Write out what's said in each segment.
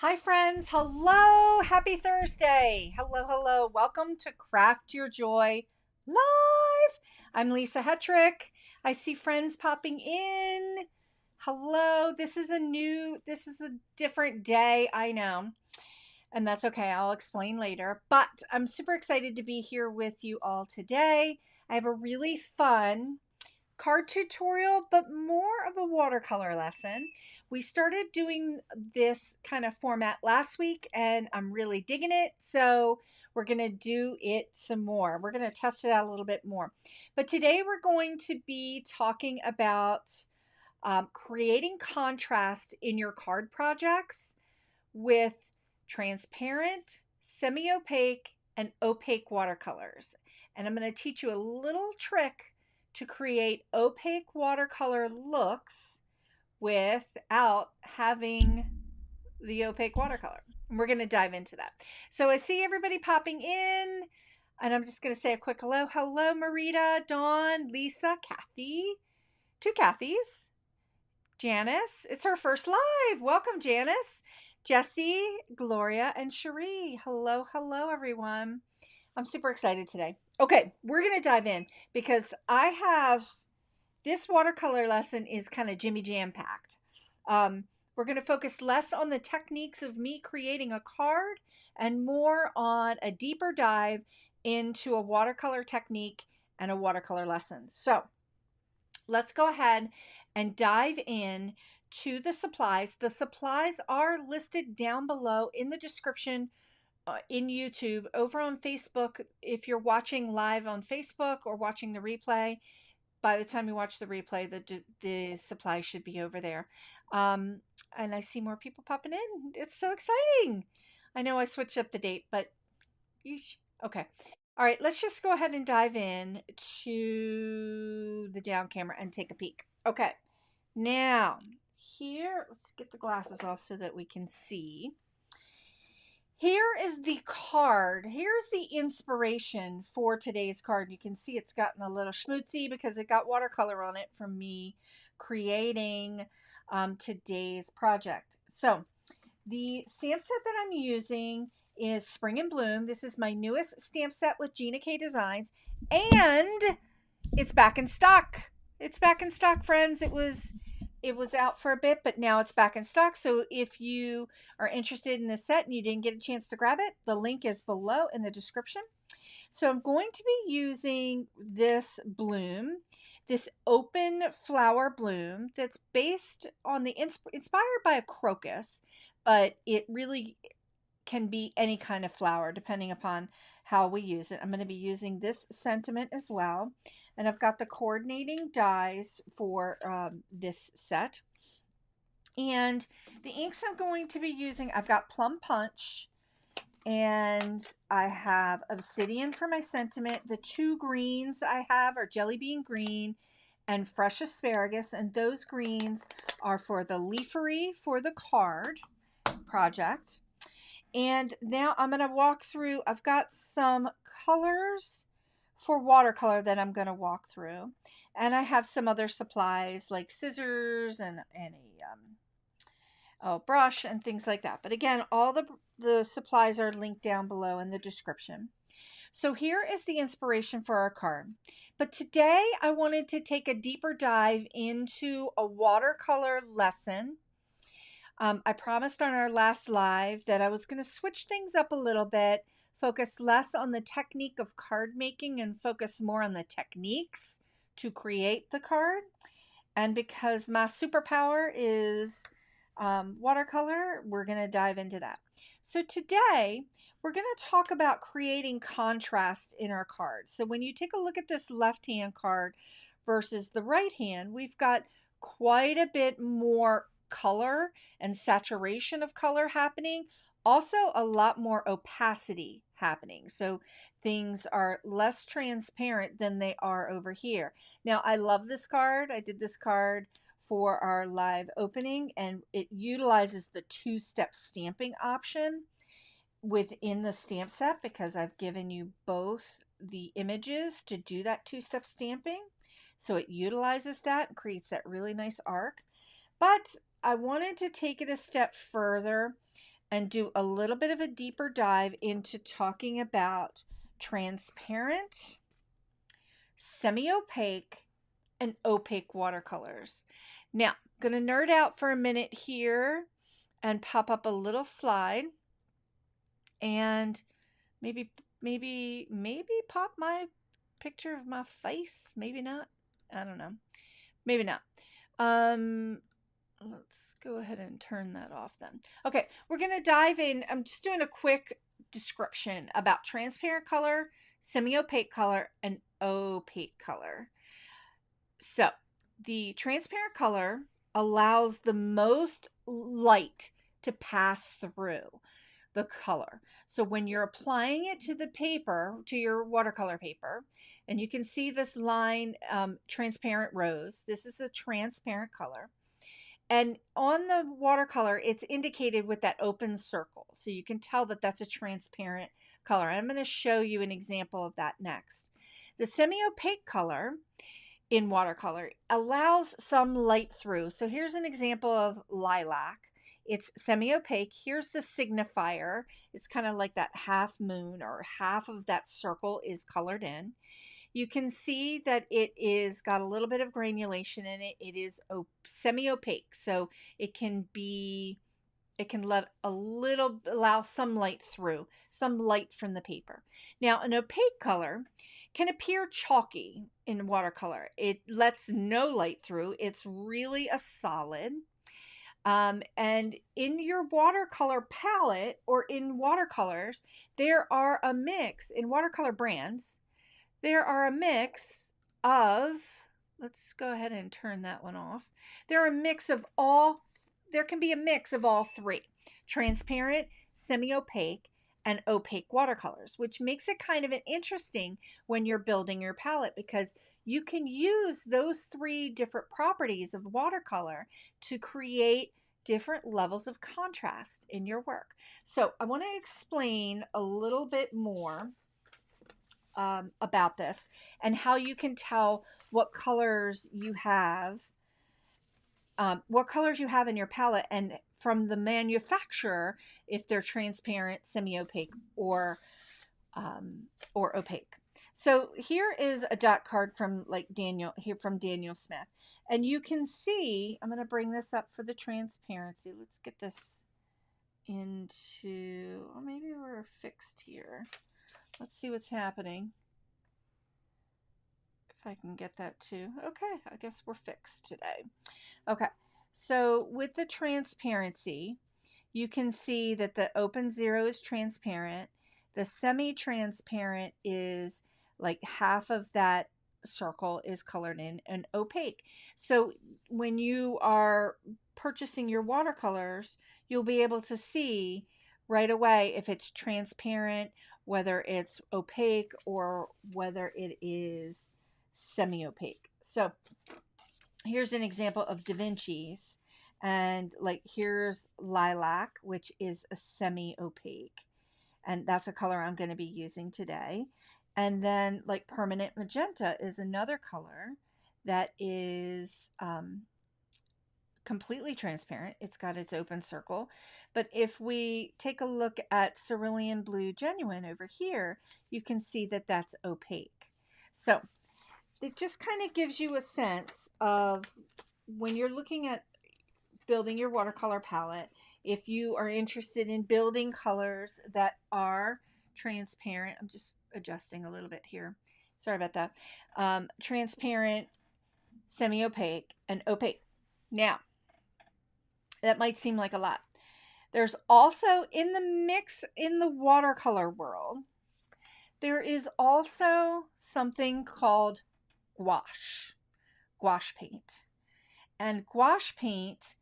Hi, friends. Hello. Happy Thursday. Hello, hello. Welcome to Craft Your Joy Live. I'm Lisa Hetrick. I see friends popping in. Hello. This is a different day. I know. And that's okay. I'll explain later. But I'm super excited to be here with you all today. I have a really fun card tutorial, but more of a watercolor lesson. We started doing this kind of format last week and I'm really digging it. So we're going to do it some more. We're going to test it out a little bit more. But today we're going to be talking about creating contrast in your card projects with transparent, semi-opaque, and opaque watercolors. And I'm going to teach you a little trick to create opaque watercolor looks without having the opaque watercolor. And we're going to dive into that. So I see everybody popping in, and I'm just going to say a quick hello. Hello, Marita, Dawn, Lisa, Kathy, two Kathys, Janice. It's her first live. Welcome, Janice. Jessie, Gloria, and Cherie. Hello, hello, everyone. I'm super excited today. Okay, we're going to dive in because I have this watercolor lesson is kind of Jimmy Jam packed. We're going to focus less on the techniques of me creating a card and more on a deeper dive into a watercolor technique and a watercolor lesson. So let's go ahead and dive in to the supplies. The supplies are listed down below in the description in YouTube, over on Facebook. If you're watching live on Facebook or watching the replay, by the time you watch the replay, the supplies should be over there. And I see more people popping in. It's so exciting. I know I switched up the date, but yeesh. Okay. All right, let's just go ahead and dive in to the down camera and take a peek. Okay. Now, here, let's get the glasses off so that we can see. Here is the card. Here's the inspiration for today's card. You can see it's gotten a little schmoozy because it got watercolor on it from me creating today's project. So the stamp set that I'm using is Spring and Bloom. This is my newest stamp set with Gina K Designs, and it's back in stock. It's back in stock, friends. It was out for a bit, but now it's back in stock. So if you are interested in this set and you didn't get a chance to grab it, the link is below in the description. So I'm going to be using this bloom, this open flower bloom that's based on inspired by a crocus, but it really can be any kind of flower depending upon how we use it. I'm going to be using this sentiment as well. And I've got the coordinating dies for this set. And the inks I'm going to be using, I've got Plum Punch and I have Obsidian for my sentiment. The two greens I have are Jelly Bean Green and Fresh Asparagus. And those greens are for the leafery for the card project. And now I'm going to walk through, I've got some colors for watercolor that I'm going to walk through. And I have some other supplies like scissors and a brush and things like that. But again, all the supplies are linked down below in the description. So here is the inspiration for our card. But today I wanted to take a deeper dive into a watercolor lesson. I promised on our last live that I was going to switch things up a little bit, focus less on the technique of card making and focus more on the techniques to create the card. And because my superpower is watercolor, we're going to dive into that. So today we're going to talk about creating contrast in our card. So when you take a look at this left-hand card versus the right hand, we've got quite a bit more color and saturation of color happening. Also a lot more opacity happening. So things are less transparent than they are over here. Now I love this card. I did this card for our live opening and it utilizes the two-step stamping option within the stamp set because I've given you both the images to do that two-step stamping. So it utilizes that and creates that really nice arc. But I wanted to take it a step further and do a little bit of a deeper dive into talking about transparent, semi-opaque, and opaque watercolors. Now, I'm going to nerd out for a minute here and pop up a little slide and maybe pop my picture of my face. Maybe not. I don't know. Maybe not. Let's go ahead and turn that off then. Okay, we're going to dive in. I'm just doing a quick description about transparent color, semi-opaque color, and opaque color. So, the transparent color allows the most light to pass through the color. So when you're applying it to the paper, to your watercolor paper, and you can see this line, transparent rose, this is a transparent color. And on the watercolor, it's indicated with that open circle. So you can tell that that's a transparent color. I'm going to show you an example of that next. The semi-opaque color in watercolor allows some light through. So here's an example of lilac. It's semi-opaque. Here's the signifier. It's kind of like that half moon, or half of that circle is colored in. You can see that it is got a little bit of granulation in it. It is semi-opaque, so it can allow some light through, some light from the paper. Now, an opaque color can appear chalky in watercolor. It lets no light through. It's really a solid. And in your watercolor palette or in watercolors, there are a mix, in watercolor brands, there are a mix of, let's go ahead and turn that one off. There can be a mix of all three: transparent, semi-opaque, and opaque watercolors, which makes it kind of an interesting when you're building your palette, because you can use those three different properties of watercolor to create different levels of contrast in your work. So I want to explain a little bit more about this and how you can tell what colors you have in your palette, and from the manufacturer, if they're transparent, semi-opaque, or opaque. So here is a dot card from Daniel Smith, and you can see, I'm going to bring this up for the transparency. Let's get this into, oh, maybe we're fixed here. Let's see what's happening. If I can get that too. Okay, I guess we're fixed today. Okay, so with the transparency, you can see that the open 0 is transparent. The semi-transparent is like half of that circle is colored in, and opaque. So when you are purchasing your watercolors, you'll be able to see right away if it's transparent, whether it's opaque, or whether it is semi-opaque. So here's an example of Davinci's, and like here's lilac, which is a semi-opaque, and that's a color I'm going to be using today. And then like permanent magenta is another color that is completely transparent. It's got its open circle. But if we take a look at cerulean blue genuine over here, you can see that that's opaque. So it just kind of gives you a sense of, when you're looking at building your watercolor palette, if you are interested in building colors that are transparent, I'm just adjusting a little bit here, sorry about that, transparent, semi-opaque, and opaque. Now, that might seem like a lot. There's also, in the mix in the watercolor world, there is also something called gouache paint. And gouache paint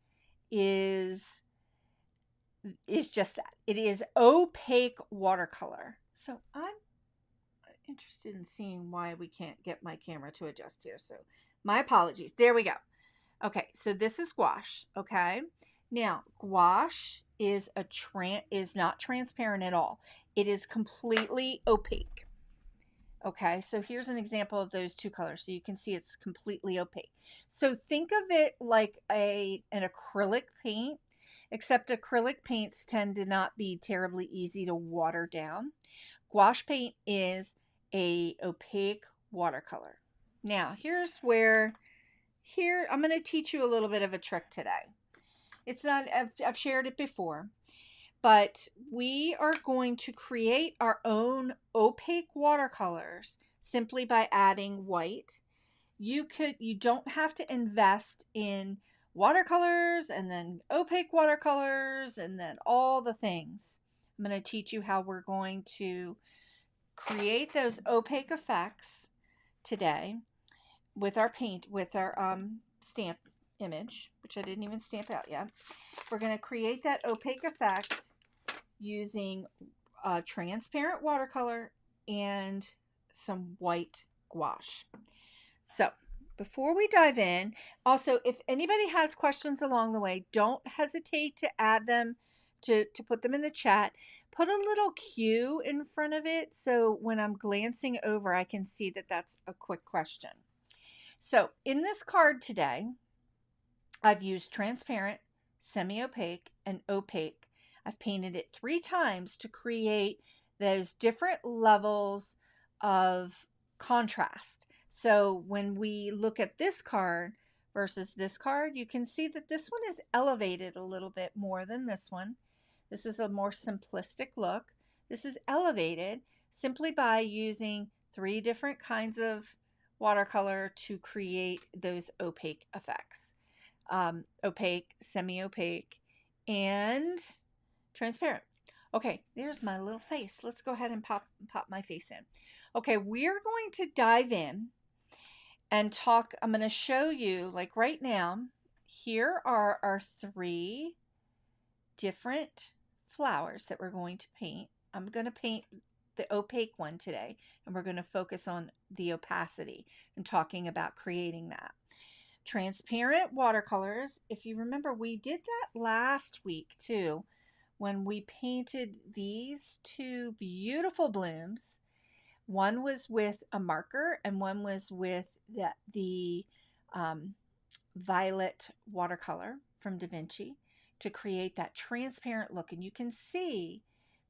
is just that. It is opaque watercolor. So I'm interested in seeing why we can't get my camera to adjust here. So my apologies. There we go. Okay, so this is gouache. Okay, now gouache is not transparent at all. It is completely opaque. Okay, so here's an example of those two colors. So you can see it's completely opaque. So think of it like an acrylic paint, except acrylic paints tend to not be terribly easy to water down. Gouache paint is a opaque watercolor. Now, here's where, I'm going to teach you a little bit of a trick today. It's not, I've shared it before, but we are going to create our own opaque watercolors simply by adding white. You don't have to invest in watercolors and then opaque watercolors and then all the things. I'm going to teach you how we're going to create those opaque effects today with our paint, with our stamp image, which I didn't even stamp out yet. We're going to create that opaque effect using a transparent watercolor and some white gouache. So before we dive in, also, if anybody has questions along the way, don't hesitate to add them, to put them in the chat. Put a little Q in front of it so when I'm glancing over, I can see that that's a quick question. So in this card today, I've used transparent, semi-opaque, and opaque. I've painted it 3 times to create those different levels of contrast. So when we look at this card versus this card, you can see that this one is elevated a little bit more than this one. This is a more simplistic look. This is elevated simply by using 3 different kinds of watercolor to create those opaque effects. Opaque, semi-opaque, and transparent. Okay, there's my little face. Let's go ahead and pop my face in. Okay, we're going to dive in and talk. I'm going to show you, like right now, here are our 3 different flowers that we're going to paint. I'm going to paint the opaque one today, and we're going to focus on the opacity and talking about creating that. Transparent watercolors. If you remember, we did that last week too, when we painted these 2 beautiful blooms. One was with a marker and one was with the violet watercolor from Davinci to create that transparent look. And you can see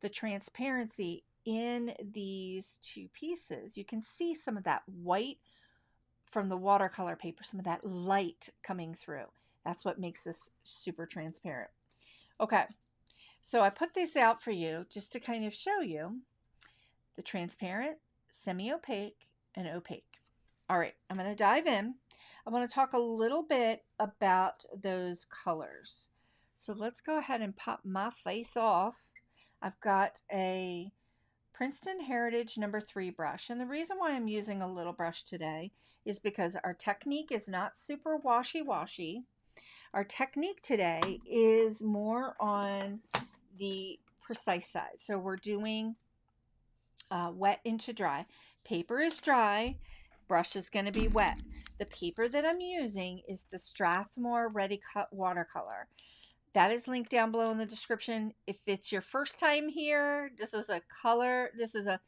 the transparency in these 2 pieces. You can see some of that white from the watercolor paper, some of that light coming through. That's what makes this super transparent. Okay, so I put this out for you just to kind of show you the transparent, semi-opaque, and opaque. All right, I'm going to dive in. I want to talk a little bit about those colors. So let's go ahead and pop my face off. I've got a Princeton Heritage number 3 brush, and the reason why I'm using a little brush today is because our technique is not super washy. Our technique today is more on the precise side. So we're doing wet into dry. Paper is dry, brush is going to be wet. The paper that I'm using is the Strathmore Ready Cut watercolor. That is linked down below in the description. If it's your first time here, this is a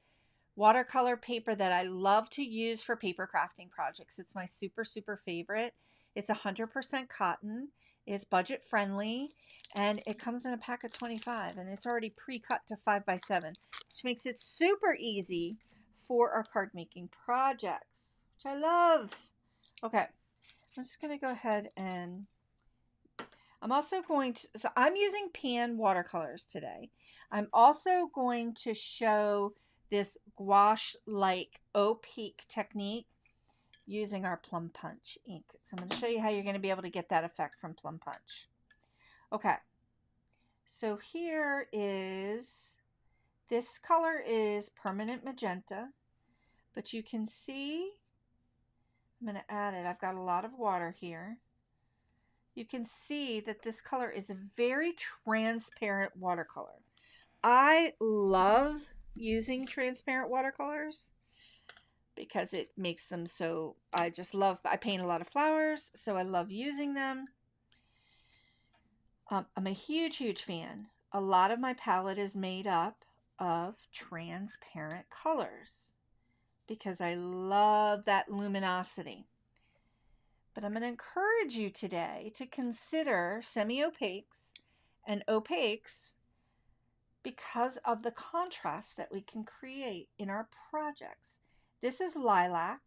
watercolor paper that I love to use for paper crafting projects. It's my super favorite. It's 100% cotton. It's budget friendly, and it comes in a pack of 25, and it's already pre-cut to 5x7, which makes it super easy for our card making projects, which I love. Okay, I'm just going to go ahead and I'm also going to, so I'm using pan watercolors today. I'm also going to show this gouache-like opaque technique using our Plum Punch ink. So I'm going to show you how you're going to be able to get that effect from Plum Punch. Okay, so here is, this color is permanent magenta, but you can see, I'm going to add it. I've got a lot of water here. You can see that this color is a very transparent watercolor. I love using transparent watercolors because it makes them so, I paint a lot of flowers, so I love using them. I'm a huge fan. A lot of my palette is made up of transparent colors because I love that luminosity. But I'm going to encourage you today to consider semi-opaques and opaques because of the contrast that we can create in our projects. This is lilac.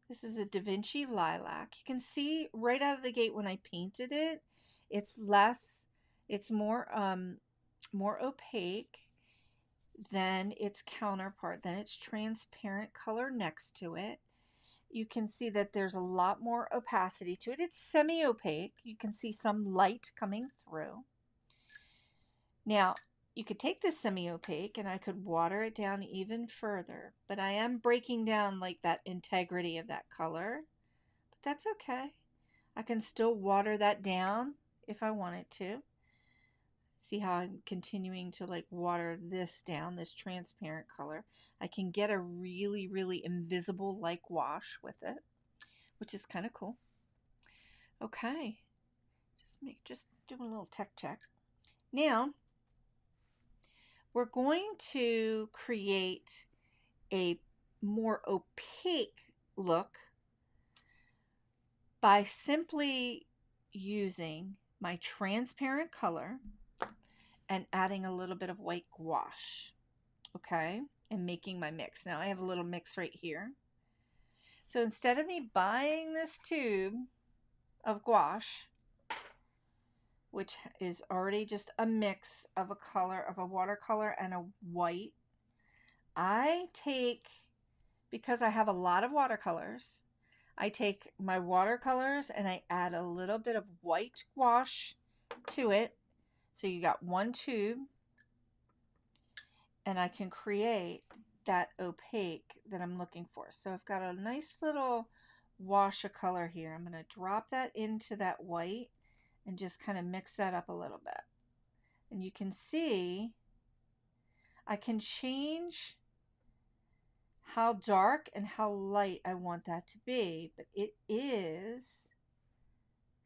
This is a Davinci lilac. You can see right out of the gate when I painted it, it's more opaque than its counterpart, than its transparent color next to it. You can see that there's a lot more opacity to it. It's semi-opaque. You can see some light coming through. Now, you could take this semi-opaque and I could water it down even further, but I am breaking down like that integrity of that color, but that's okay. I can still water that down if I wanted to. See how I'm continuing to like water this down, this transparent color. I can get a really, really invisible like wash with it, which is kind of cool. Okay, just do a little tech check. Now, we're going to create a more opaque look by simply using my transparent color and adding a little bit of white gouache, okay, and making my mix. Now I have a little mix right here. So instead of me buying this tube of gouache, which is already just a mix of a color, of a watercolor and a white, I take, because I have a lot of watercolors, I take my watercolors and I add a little bit of white gouache to it. So you got one tube, and I can create that opaque that I'm looking for. So I've got a nice little wash of color here. I'm going to drop that into that white and just kind of mix that up a little bit. And you can see I can change how dark and how light I want that to be, but it is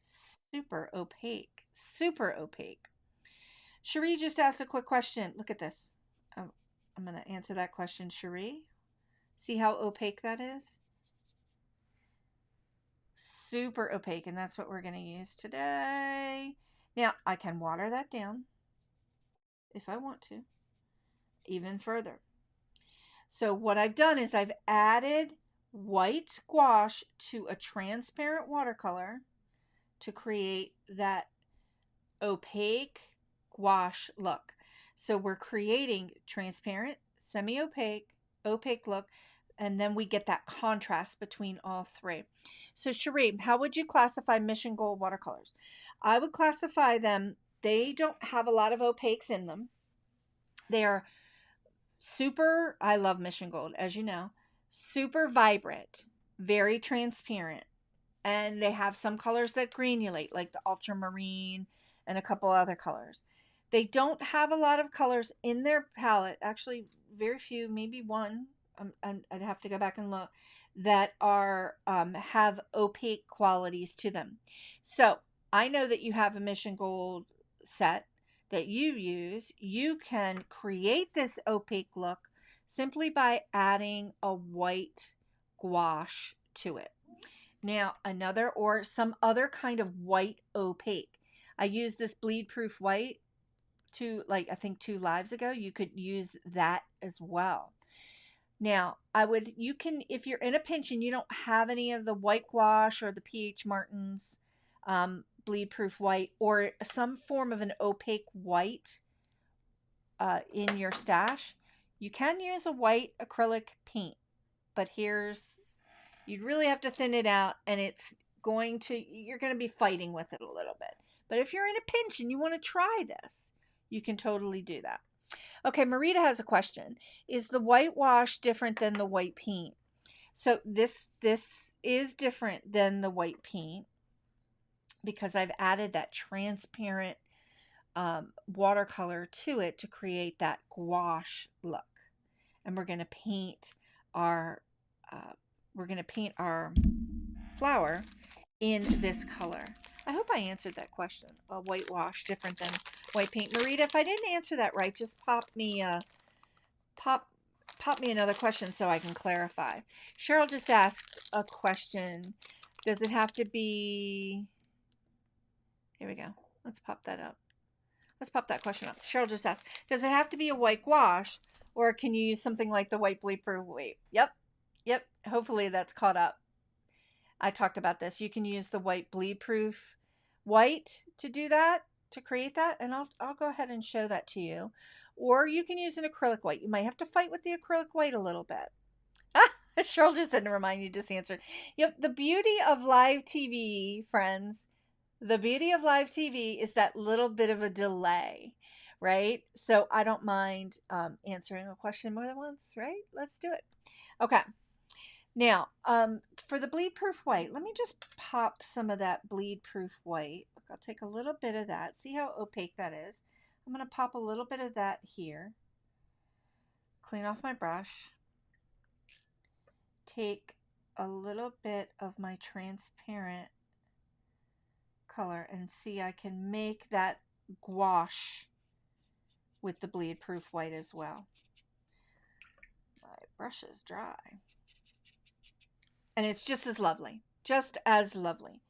super opaque, super opaque. Cherie just asked a quick question. Look at this. I'm going to answer that question, Cherie. See how opaque that is? Super opaque, and that's what we're going to use today. Now, I can water that down if I want to, even further. So what I've done is I've added white gouache to a transparent watercolor to create that opaque gouache look. So we're creating transparent, semi-opaque, opaque look, and then we get that contrast between all three. So Cherie, how would you classify Mission Gold watercolors? I would classify them, they don't have a lot of opaques in them. They are super, I love Mission Gold, as you know, super vibrant, very transparent, and they have some colors that granulate, like the ultramarine and a couple other colors. They don't have a lot of colors in their palette, actually very few, maybe one, I'd have to go back and look, that are have opaque qualities to them. So I know that you have a Mission Gold set that you use. You can create this opaque look simply by adding a white gouache to it. Now another or some other kind of white opaque. I use this bleed proof white I think 2 lives ago. You could use that as well. Now you can, if you're in a pinch and you don't have any of the white gouache or the P.H. Martin's bleed proof white or some form of an opaque white in your stash, you can use a white acrylic paint, but you'd really have to thin it out, and you're going to be fighting with it a little bit. But if you're in a pinch and you want to try this, you can totally do that. Okay, Marita has a question. Is the white wash different than the white paint? So this is different than the white paint because I've added that transparent watercolor to it to create that gouache look. And we're going to paint our flower in this color. I hope I answered that question. A white wash different than white paint. Marita, if I didn't answer that right, just pop me another question so I can clarify. Cheryl just asked a question. Does it have to be, here we go. Let's pop that up. Let's pop that question up. Cheryl just asked, does it have to be a white gouache or can you use something like the white bleed proof white? Yep. Yep. Hopefully that's caught up. I talked about this. You can use the white bleed proof white to do that, to create that. And I'll go ahead and show that to you. Or you can use an acrylic white. You might have to fight with the acrylic white a little bit. Cheryl just didn't remind you, just answered. Yep. The beauty of live TV, friends, the beauty of live TV is that little bit of a delay, right? So I don't mind answering a question more than once, right? Let's do it. Okay. Now, for the bleed proof white, let me just pop some of that bleed proof white. Look, I'll take a little bit of that. See how opaque that is? I'm going to pop a little bit of that here. Clean off my brush. Take a little bit of my transparent color and see I can make that gouache with the bleed proof white as well. My brush is dry. And it's just as lovely, just as lovely.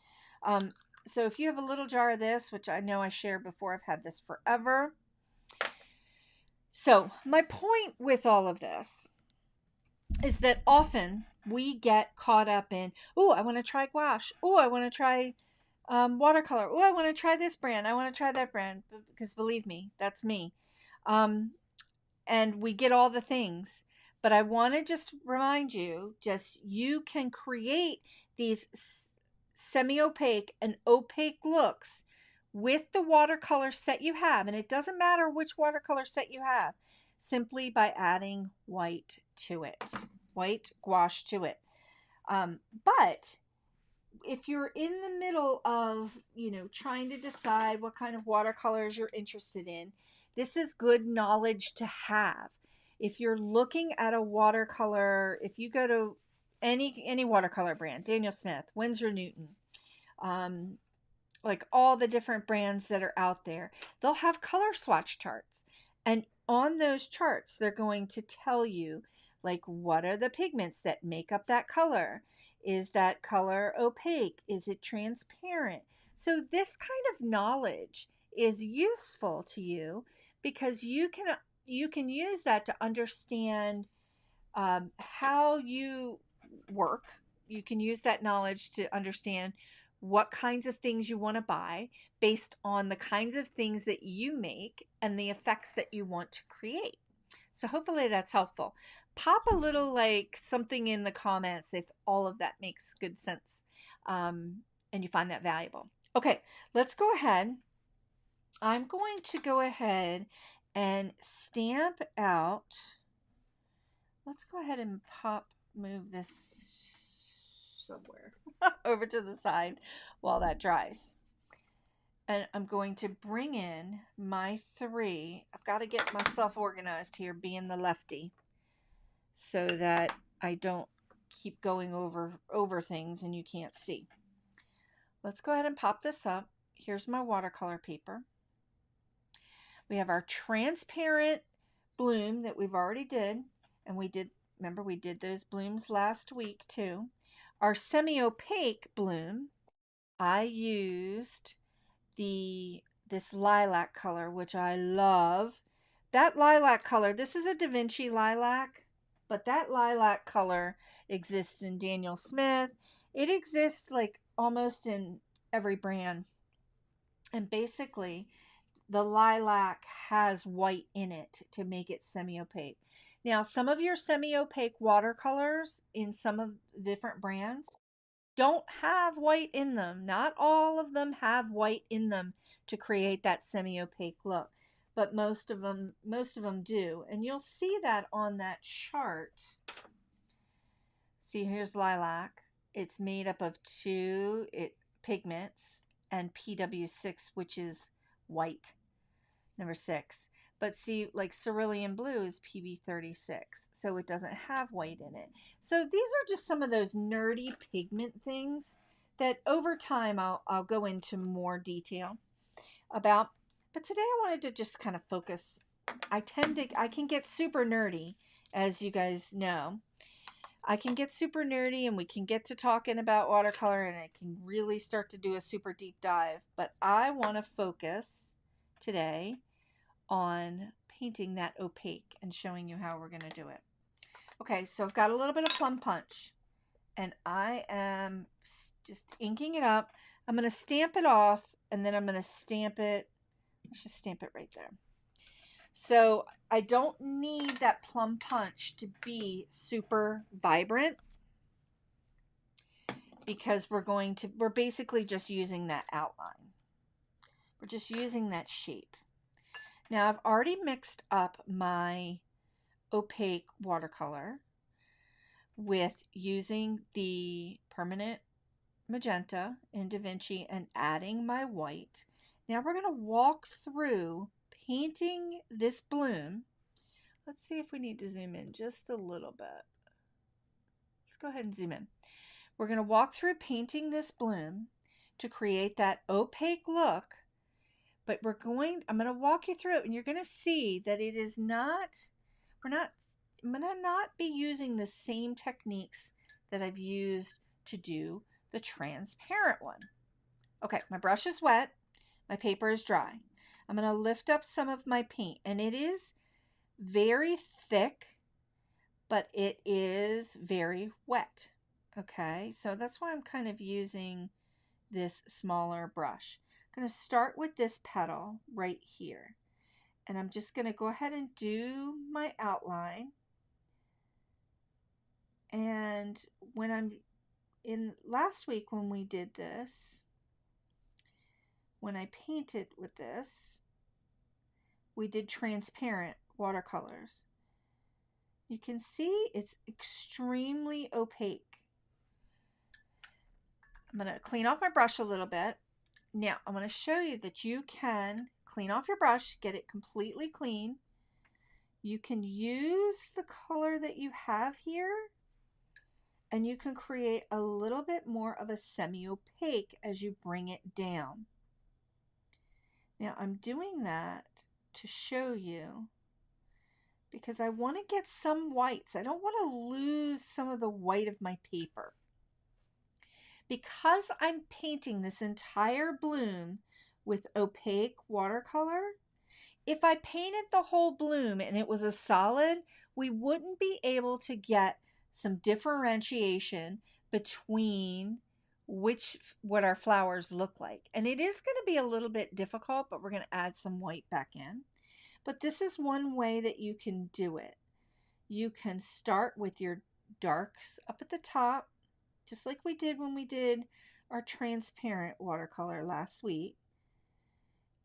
So if you have a little jar of this, which I know I shared before, I've had this forever. So my point with all of this is that often we get caught up in, oh, I want to try gouache. Oh, I want to try watercolor. Oh, I want to try this brand. I want to try that brand. Because believe me, that's me. And we get all the things. But I want to just remind you, you can create these semi-opaque and opaque looks with the watercolor set you have. And it doesn't matter which watercolor set you have, simply by adding white to it, white gouache to it. But if you're in the middle of, trying to decide what kind of watercolors you're interested in, this is good knowledge to have. If you're looking at a watercolor, if you go to any watercolor brand, Daniel Smith, Winsor Newton, like all the different brands that are out there, they'll have color swatch charts. And on those charts, they're going to tell you, like, what are the pigments that make up that color? Is that color opaque? Is it transparent? So this kind of knowledge is useful to you because you can use that to understand how you work. You can use that knowledge to understand what kinds of things you want to buy based on the kinds of things that you make and the effects that you want to create. So hopefully that's helpful. Pop a little something in the comments if all of that makes good sense and you find that valuable. Okay, let's go ahead. I'm going to go ahead and stamp out. Let's go ahead and move this somewhere over to the side while that dries. And I'm going to bring in my 3. I've got to get myself organized here, being the lefty, so that I don't keep going over things and you can't see. Let's go ahead and pop this up. Here's my watercolor paper. We have our transparent bloom that we've already did. And remember we did those blooms last week too. Our semi-opaque bloom, I used this lilac color, which I love. That lilac color, this is a Davinci lilac, but that lilac color exists in Daniel Smith. It exists almost in every brand. And basically, the lilac has white in it to make it semi-opaque. Now, some of your semi-opaque watercolors in some of the different brands don't have white in them. Not all of them have white in them to create that semi-opaque look, but most of them do. And you'll see that on that chart. See, here's lilac. It's made up of 2 pigments and PW6, which is white, number 6. But see, cerulean blue is PB36, so it doesn't have white in it. So these are just some of those nerdy pigment things that over time I'll go into more detail about. But today I wanted to just kind of focus. I can get super nerdy, as you guys know. I can get super nerdy and we can get to talking about watercolor and I can really start to do a super deep dive. But I want to focus today on painting that opaque and showing you how we're going to do it. Okay, so I've got a little bit of plum punch and I am just inking it up. I'm going to stamp it off and then I'm going to stamp it. Let's just stamp it right there. So I don't need that plum punch to be super vibrant because we're basically just using that outline. We're just using that shape. Now I've already mixed up my opaque watercolor with using the permanent magenta in Davinci and adding my white. Now we're going to walk through painting this bloom. Let's see if we need to zoom in just a little bit. Let's go ahead and zoom in. We're going to walk through painting this bloom to create that opaque look, but I'm going to walk you through it and you're going to see that it is not, I'm going to not be using the same techniques that I've used to do the transparent one. Okay, my brush is wet, my paper is dry. I'm going to lift up some of my paint and it is very thick, but it is very wet. Okay, so that's why I'm kind of using this smaller brush. I'm going to start with this petal right here. And I'm just going to go ahead and do my outline. And when I'm in last week when we did this, when I painted with this, we did transparent watercolors. You can see it's extremely opaque. I'm going to clean off my brush a little bit. Now, I'm going to show you that you can clean off your brush, get it completely clean. You can use the color that you have here, and you can create a little bit more of a semi-opaque as you bring it down. Now, I'm doing that to show you because I want to get some whites. I don't want to lose some of the white of my paper. Because I'm painting this entire bloom with opaque watercolor, if I painted the whole bloom and it was a solid, we wouldn't be able to get some differentiation between what our flowers look like. And it is going to be a little bit difficult, but we're going to add some white back in. But this is one way that you can do it. You can start with your darks up at the top, just like we did when we did our transparent watercolor last week.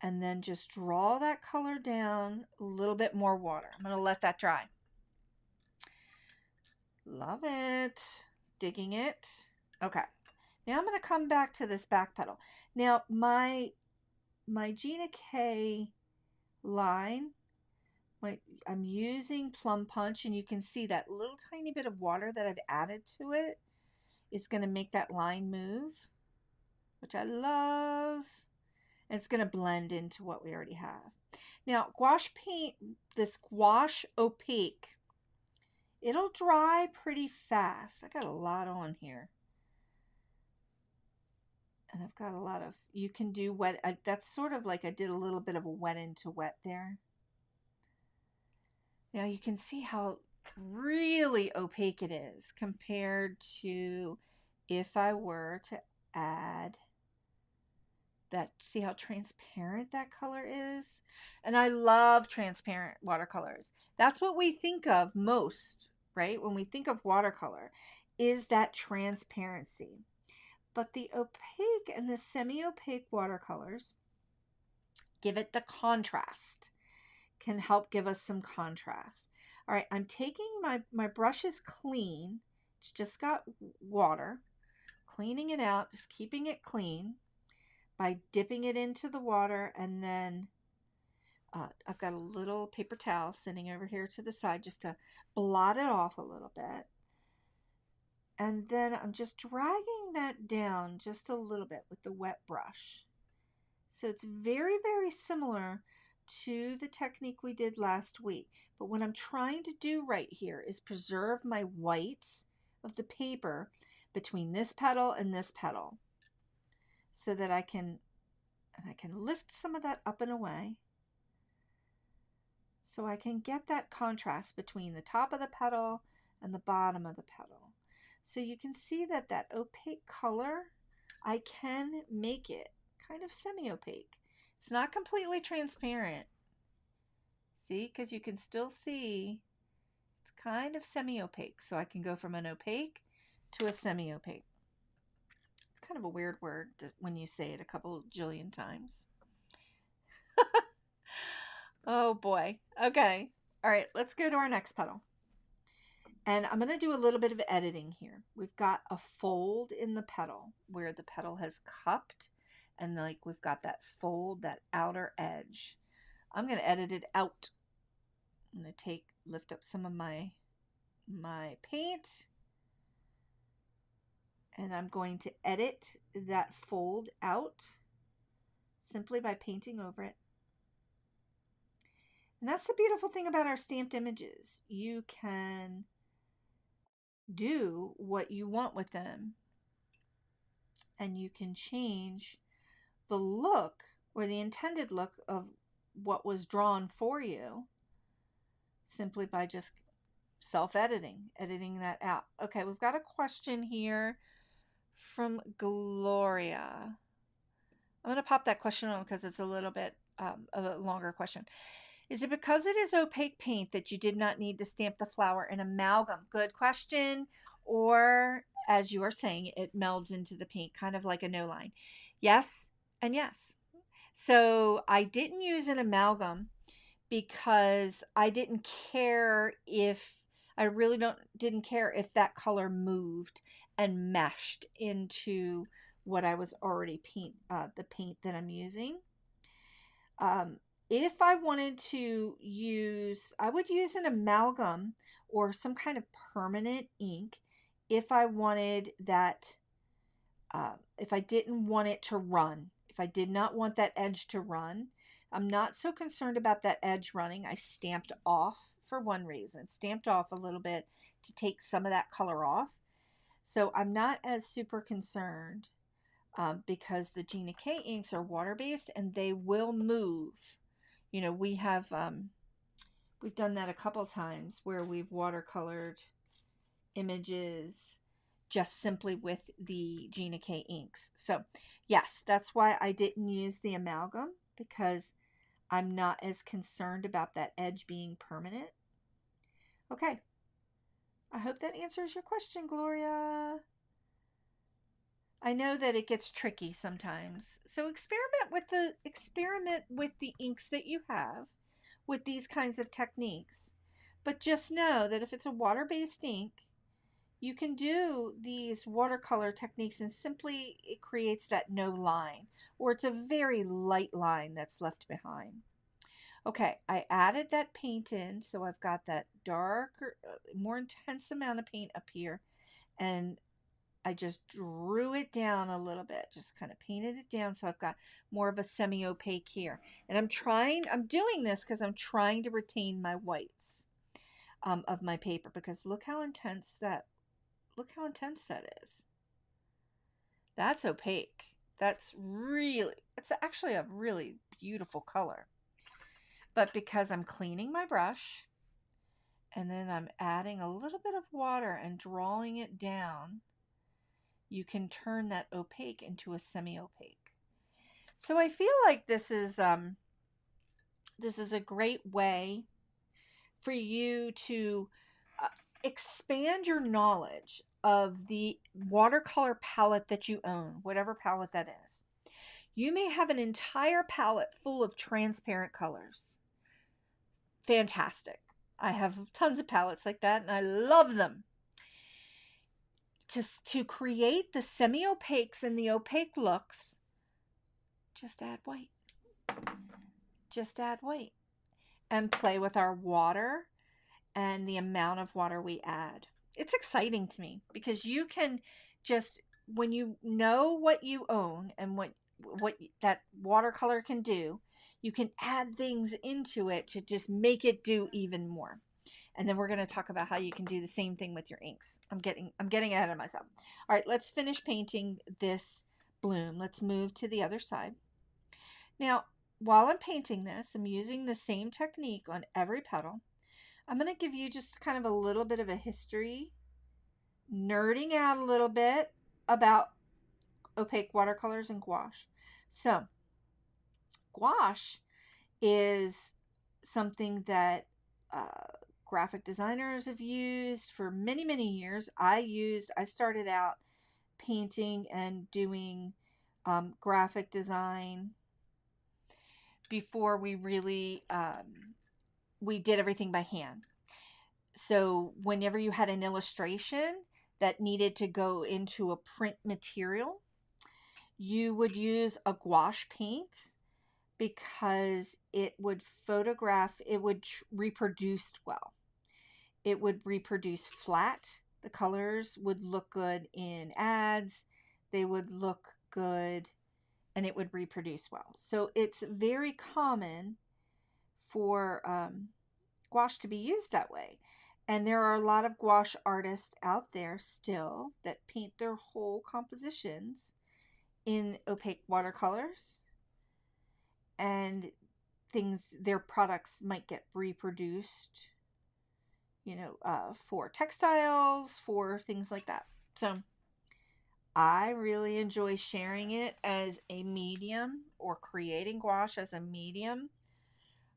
And then just draw that color down, a little bit more water. I'm going to let that dry. Love it. Digging it. Okay. Now I'm going to come back to this back petal. Now my Gina K line, I'm using plum punch, and you can see that little tiny bit of water that I've added to it. It's going to make that line move, which I love. And it's going to blend into what we already have. Now, gouache paint, this gouache opaque, it'll dry pretty fast. I got a lot on here. And I've got a lot of, you can do wet, that's sort of like I did a little bit of a wet into wet there. Now you can see how really opaque it is compared to if I were to add that. See how transparent that color is? And I love transparent watercolors. That's what we think of most, right? When we think of watercolor, is that transparency. But the opaque and the semi-opaque watercolors give it the contrast, can help give us some contrast. All right, I'm taking my brush is clean. It's just got water. Cleaning it out, just keeping it clean by dipping it into the water, and then I've got a little paper towel sitting over here to the side just to blot it off a little bit. And then I'm just dragging that down just a little bit with the wet brush. So it's very, very similar to the technique we did last week. But what I'm trying to do right here is preserve my whites of the paper between this petal and this petal so that I can lift some of that up and away so I can get that contrast between the top of the petal and the bottom of the petal. So you can see that that opaque color, I can make it kind of semi-opaque. It's not completely transparent. See, because you can still see it's kind of semi-opaque. So I can go from an opaque to a semi-opaque. It's kind of a weird word when you say it a couple jillion times. Oh boy. Okay. All right, let's go to our next petal. And I'm going to do a little bit of editing here. We've got a fold in the petal where the petal has cupped, and like we've got that fold, that outer edge. I'm going to edit it out. I'm going to lift up some of my paint, and I'm going to edit that fold out simply by painting over it. And that's the beautiful thing about our stamped images. You can do what you want with them, and you can change the look or the intended look of what was drawn for you simply by just editing that out. Okay, we've got a question here from Gloria. I'm going to pop that question on because it's a little bit of a longer question. Is it because it is opaque paint that you did not need to stamp the flower in amalgam? Good question. Or, as you are saying, it melds into the paint, kind of like a no line. Yes and yes. So I didn't use an amalgam because I didn't care if, didn't care if that color moved and meshed into what I was already the paint that I'm using. If I wanted to use, I would use an amalgam or some kind of permanent ink if I wanted that, if I didn't want it to run, if I did not want that edge to run. I'm not so concerned about that edge running. I stamped off for one reason, stamped off a little bit to take some of that color off. So I'm not as super concerned because the Gina K inks are water-based and they will move. You know, we've done that a couple times where we've watercolored images just simply with the Gina K inks. So yes, that's why I didn't use the amalgam, because I'm not as concerned about that edge being permanent. Okay. I hope that answers your question, Gloria. I know that it gets tricky sometimes. So experiment with the inks that you have with these kinds of techniques. But just know that if it's a water-based ink, you can do these watercolor techniques and simply it creates that no line, or it's a very light line that's left behind. Okay, I added that paint in, so I've got that darker, more intense amount of paint up here, and I just drew it down a little bit, just kind of painted it down, so I've got more of a semi-opaque here. And I'm doing this because I'm trying to retain my whites of my paper, because look how intense that is. That's opaque. It's actually a really beautiful color. But because I'm cleaning my brush and then I'm adding a little bit of water and drawing it down, you can turn that opaque into a semi-opaque. So I feel like this is a great way for you to expand your knowledge of the watercolor palette that you own, whatever palette that is. You may have an entire palette full of transparent colors. Fantastic. I have tons of palettes like that and I love them. To create the semi-opaques and the opaque looks, just add white. Just add white. And play with our water and the amount of water we add. It's exciting to me because you can just, when you know what you own and what that watercolor can do, you can add things into it to just make it do even more. And then we're going to talk about how you can do the same thing with your inks. I'm getting ahead of myself. All right, let's finish painting this bloom. Let's move to the other side. Now, while I'm painting this, I'm using the same technique on every petal. I'm going to give you just kind of a little bit of a history, nerding out a little bit about opaque watercolors and gouache. So, gouache is something that graphic designers have used for many, many years. I started out painting and doing graphic design before we really we did everything by hand. So whenever you had an illustration that needed to go into a print material, you would use a gouache paint because it would reproduce well. It would reproduce flat. The colors would look good in ads. They would look good and it would reproduce well. So it's very common for gouache to be used that way. And there are a lot of gouache artists out there still that paint their whole compositions in opaque watercolors, and their products might get reproduced, for textiles, for things like that. So I really enjoy sharing it as a medium, or creating gouache as a medium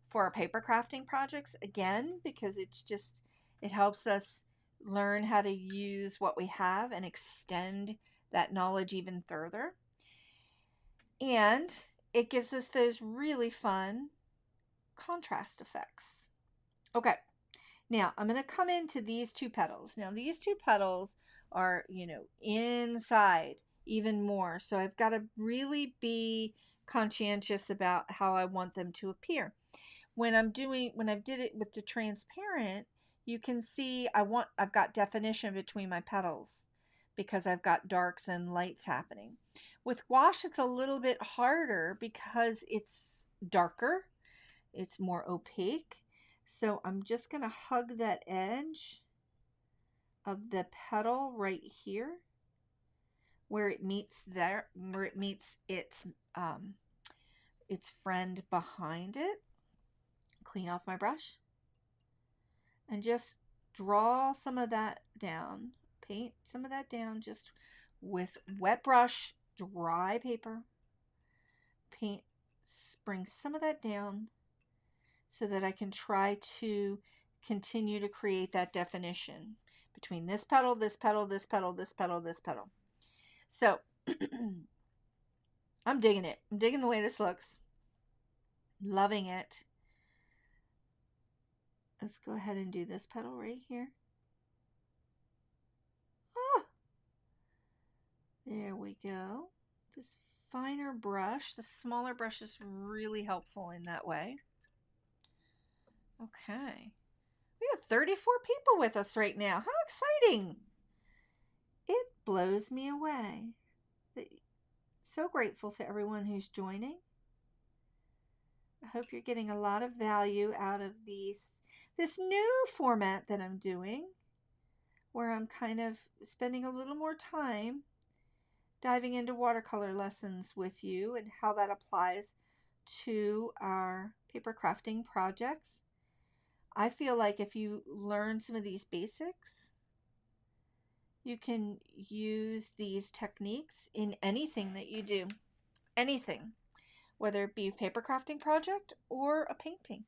for our paper crafting projects, again, because it helps us learn how to use what we have and extend that knowledge even further. And it gives us those really fun contrast effects. Okay, now I'm going to come into these two petals. Now these two petals are, inside even more. So I've got to really be conscientious about how I want them to appear. When I did it with the transparent, you can see I've got definition between my petals because I've got darks and lights happening. With gouache, it's a little bit harder because it's darker, it's more opaque. So I'm just going to hug that edge of the petal right here where it meets its friend behind it. Clean off my brush and just draw some of that down. Paint some of that down just with wet brush, dry paper. Bring some of that down so that I can try to continue to create that definition between this petal, this petal, this petal, this petal, this petal. So I'm digging it. I'm digging the way this looks. Loving it. Let's go ahead and do this petal right here. Oh, there we go. This finer brush, the smaller brush is really helpful in that way. Okay. We have 34 people with us right now. How exciting! It blows me away. So grateful to everyone who's joining. I hope you're getting a lot of value out of this new format that I'm doing, where I'm kind of spending a little more time diving into watercolor lessons with you and how that applies to our paper crafting projects. I feel like if you learn some of these basics, you can use these techniques in anything that you do. Anything. Whether it be a paper crafting project or a painting.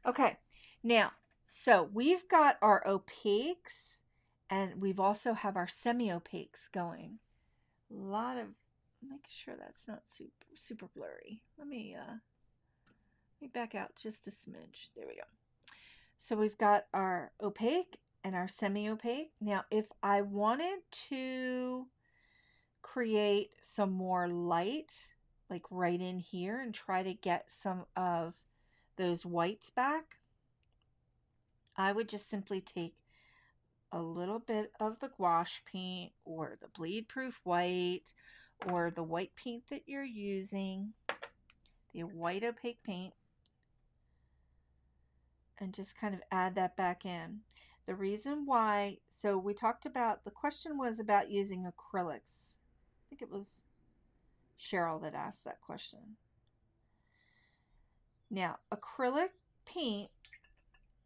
Okay, now, so we've got our opaques and we've also have our semi-opaques going. A lot of, make sure that's not super blurry. Let me back out just a smidge. There we go. So we've got our opaque and our semi-opaque. Now, if I wanted to create some more light, like right in here, and try to get some of those whites back, I would just simply take a little bit of the gouache paint or the bleed proof white or the white paint that you're using, the white opaque paint, and just kind of add that back in. The reason why, so we talked about, the question was about using acrylics. I think it was Cheryl that asked that question. Now, acrylic paint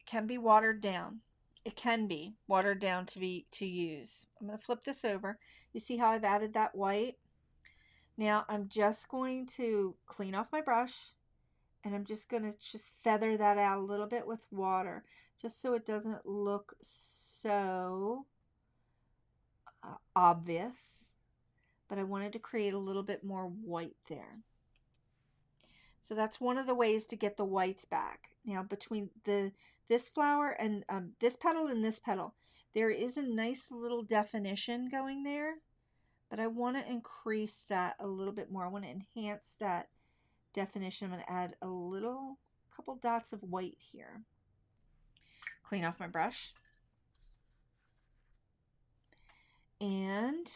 can be watered down. It can be watered down to use. I'm going to flip this over. You see how I've added that white? Now I'm just going to clean off my brush, and I'm just going to just feather that out a little bit with water, just so it doesn't look so obvious. But I wanted to create a little bit more white there. So that's one of the ways to get the whites back. Now between this flower and this petal and this petal, there is a nice little definition going there, but I want to increase that a little bit more. I want to enhance that definition. I'm going to add a couple dots of white here. Clean off my brush. And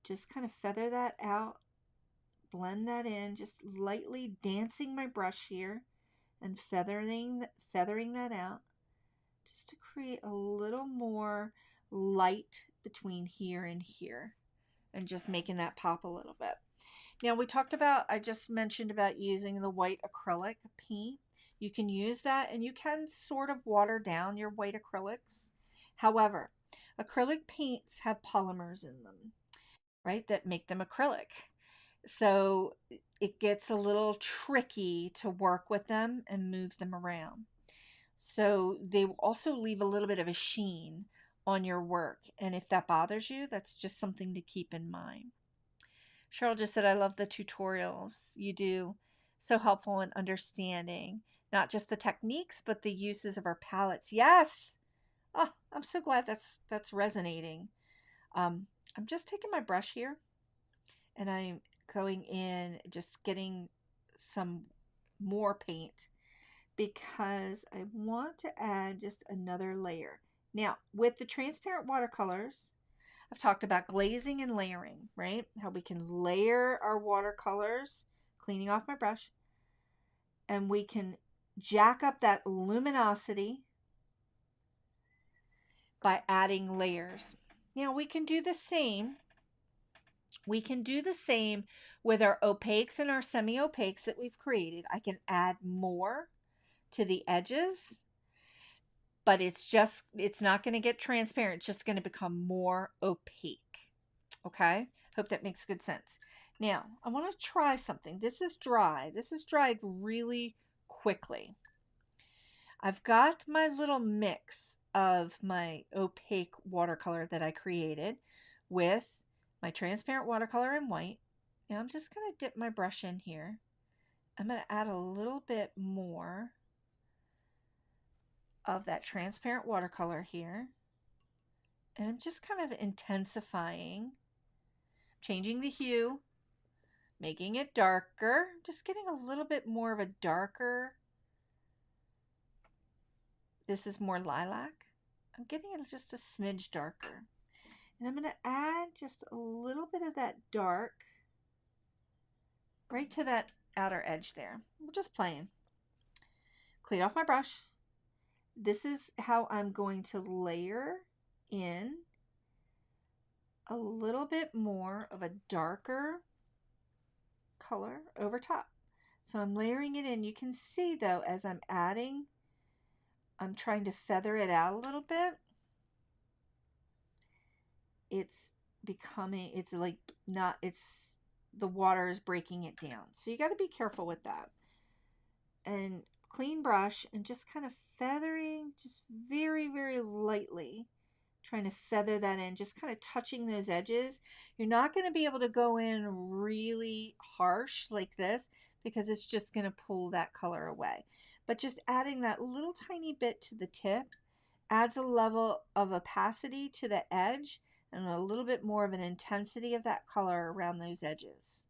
just kind of feather that out. Blend that in, just lightly dancing my brush here and feathering that out, just to create a little more light between here and here, and just making that pop a little bit. Now we talked about, I just mentioned about using the white acrylic paint. You can use that, and you can sort of water down your white acrylics. However, acrylic paints have polymers in them, right, that make them acrylic. So it gets a little tricky to work with them and move them around. So they also leave a little bit of a sheen on your work. And if that bothers you, that's just something to keep in mind. Cheryl just said, I love the tutorials you do. So helpful in understanding not just the techniques, but the uses of our palettes. Yes. Oh, I'm so glad that's resonating. I'm just taking my brush here, and I'm going in, just getting some more paint, because I want to add just another layer. Now, with the transparent watercolors, I've talked about glazing and layering, right? How we can layer our watercolors, cleaning off my brush, and we can jack up that luminosity by adding layers. Now, we can do the same. We can do the same with our opaques and our semi-opaques that we've created. I can add more to the edges, but it's not going to get transparent. It's just going to become more opaque. Okay? Hope that makes good sense. Now, I want to try something. This is dry. This is dried really quickly. I've got my little mix of my opaque watercolor that I created with my transparent watercolor in white. Now I'm just going to dip my brush in here. I'm going to add a little bit more of that transparent watercolor here. And I'm just kind of intensifying, changing the hue, making it darker, just getting a little bit more of a darker. This is more lilac. I'm getting it just a smidge darker. And I'm going to add just a little bit of that dark right to that outer edge there. We're just playing. Clean off my brush. This is how I'm going to layer in a little bit more of a darker color over top. So I'm layering it in. You can see though, as I'm adding, I'm trying to feather it out a little bit. It's becoming, it's like not, it's, the water is breaking it down. So you got to be careful with that. And clean brush and just kind of feathering, just very, very lightly, trying to feather that in, just kind of touching those edges. You're not going to be able to go in really harsh like this, because it's just going to pull that color away. But just adding that little tiny bit to the tip adds a level of opacity to the edge and a little bit more of an intensity of that color around those edges.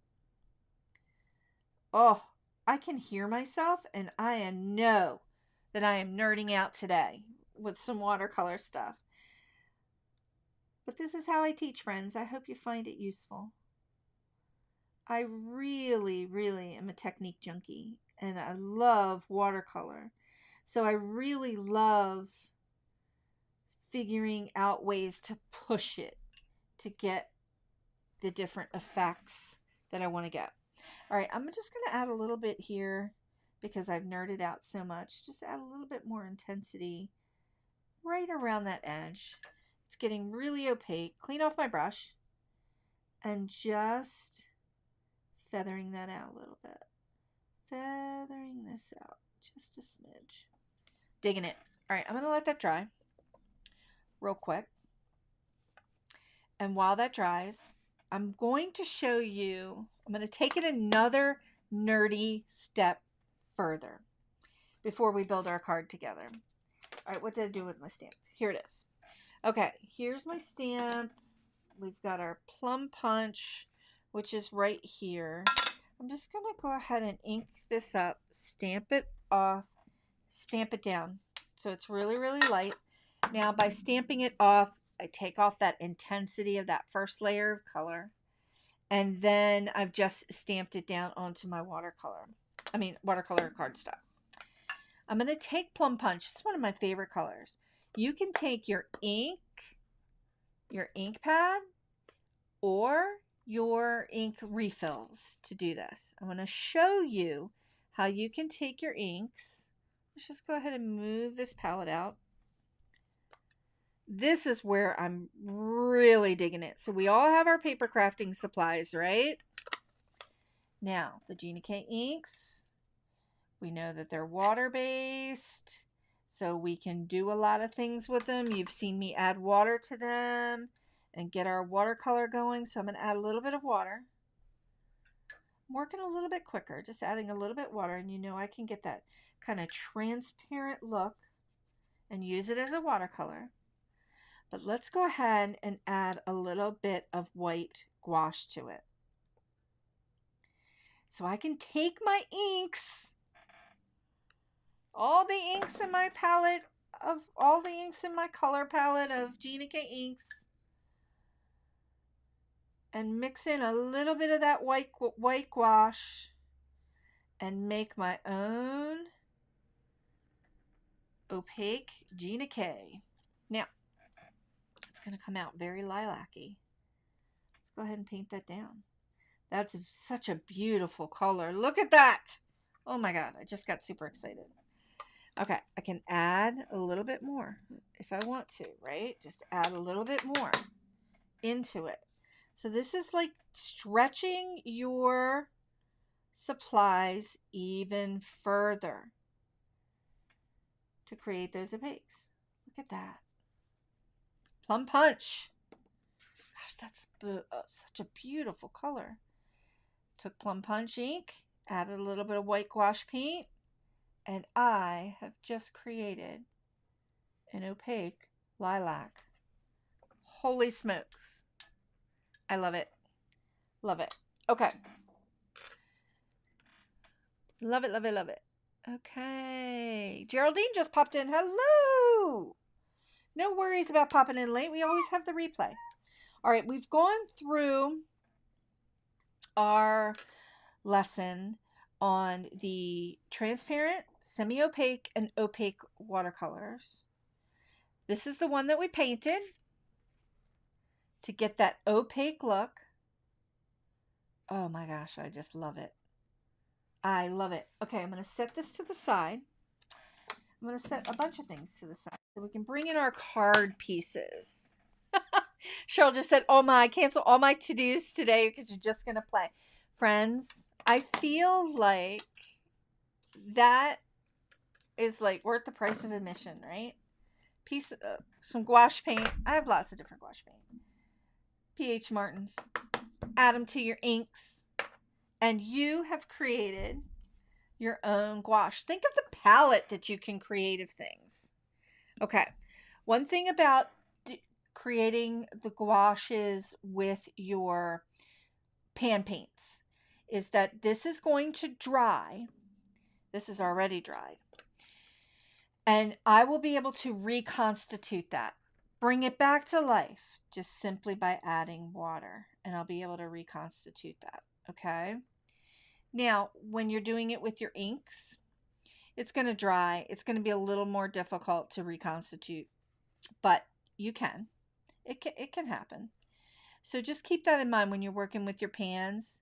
Oh, I can hear myself, and I know that I am nerding out today with some watercolor stuff. But this is how I teach, friends. I hope you find it useful. I really, really am a technique junkie, and I love watercolor. So I really love figuring out ways to push it to get the different effects that I want to get. All right, I'm just going to add a little bit here because I've nerded out so much. Just add a little bit more intensity right around that edge. It's getting really opaque. Clean off my brush and just feathering that out a little bit. Feathering this out just a smidge. Digging it. All right, I'm going to let that dry real quick. And while that dries, I'm going to show you, I'm going to take it another nerdy step further before we build our card together. All right, what did I do with my stamp? Here it is. Okay, here's my stamp. We've got our plum punch, which is right here. I'm just going to go ahead and ink this up, stamp it off, stamp it down. So it's really, really light. Now, by stamping it off, I take off that intensity of that first layer of color. And then I've just stamped it down onto my watercolor cardstock. I'm going to take plum punch. It's one of my favorite colors. You can take your ink pad, or your ink refills to do this. I'm going to show you how you can take your inks. Let's just go ahead and move this palette out. This is where I'm really digging it. So we all have our paper crafting supplies, right? Now, the Gina K inks, we know that they're water-based, so we can do a lot of things with them. You've seen me add water to them and get our watercolor going. So I'm going to add a little bit of water. I'm working a little bit quicker, just adding a little bit of water, and you know I can get that kind of transparent look and use it as a watercolor. But let's go ahead and add a little bit of white gouache to it. So I can take my inks, all the inks in my palette, all the inks in my color palette of Gina K inks, and mix in a little bit of that white gouache and make my own opaque Gina K. Now, it's going to come out very lilac-y. Let's go ahead and paint that down. That's such a beautiful color. Look at that. Oh my God, I just got super excited. Okay, I can add a little bit more if I want to, right? Just add a little bit more into it. So this is like stretching your supplies even further to create those opaques. Look at that. Plum punch. Gosh, that's such a beautiful color. Took plum punch ink, added a little bit of white gouache paint, and I have just created an opaque lilac. Holy smokes. I love it. Love it. Okay. Love it, love it, love it. Okay. Geraldine just popped in. Hello. No worries about popping in late. We always have the replay. All right. We've gone through our lesson on the transparent, semi-opaque, and opaque watercolors. This is the one that we painted to get that opaque look. Oh my gosh, I just love it. I love it. Okay, I'm going to set this to the side. I'm going to set a bunch of things to the side so we can bring in our card pieces. Cheryl just said, oh my, cancel all my to-dos today because you're just going to play. Friends, I feel like that is like worth the price of admission, right? Some gouache paint. I have lots of different gouache paint. PH Martins. Add them to your inks. And you have created your own gouache. Think of the palette that you can create of things. Okay. One thing about creating the gouaches with your pan paints is that this is going to dry. This is already dried. And I will be able to reconstitute that. Bring it back to life just simply by adding water. And I'll be able to reconstitute that. Okay. Now, when you're doing it with your inks, it's going to dry. It's going to be a little more difficult to reconstitute, but you can. It can happen. So just keep that in mind when you're working with your pans,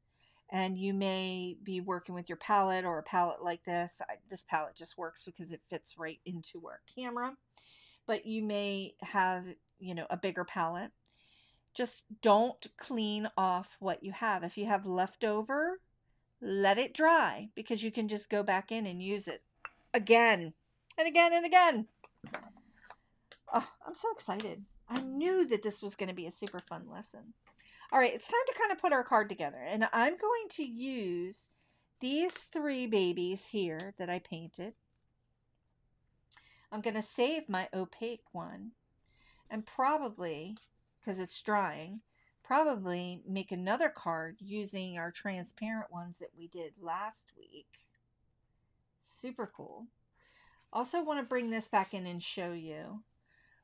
and you may be working with your palette or a palette like this. This palette just works because it fits right into our camera, but you may have, a bigger palette. Just don't clean off what you have. If you have leftover, let it dry, because you can just go back in and use it again and again and again. Oh, I'm so excited. I knew that this was going to be a super fun lesson. All right, it's time to kind of put our card together. And I'm going to use these 3 babies here that I painted. I'm going to save my opaque one, and probably, because it's drying, probably make another card using our transparent ones that we did last week. Super cool. Also want to bring this back in and show you